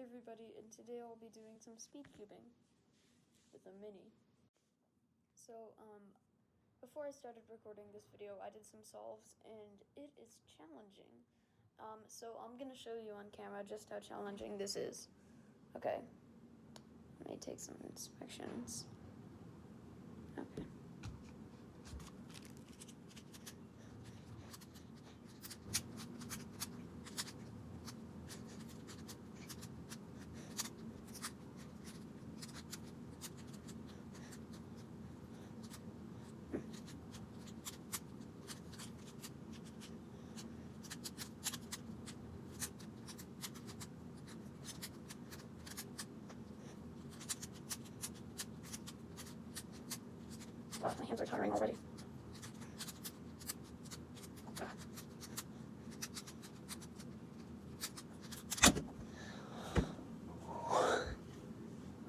everybody, and today I'll be doing some speed cubing with a mini. So, before I started recording this video, I did some solves, and it is challenging. So I'm gonna show you on camera just how challenging this is. Okay, let me take some inspections. Okay. Oh, my hands are tiring already.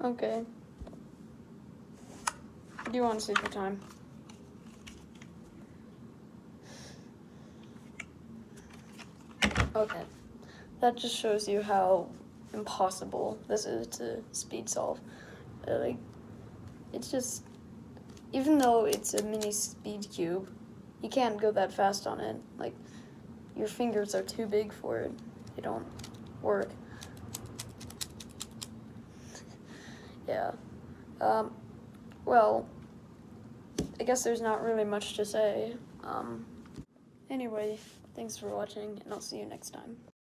Okay. Do you want sleepy time? Okay. That just shows you how impossible this is to speed solve. It's just, even though it's a mini speed cube, you can't go that fast on it. Like, your fingers are too big for it. They don't work. Yeah. Well, I guess there's not really much to say. Anyway, thanks for watching, and I'll see you next time.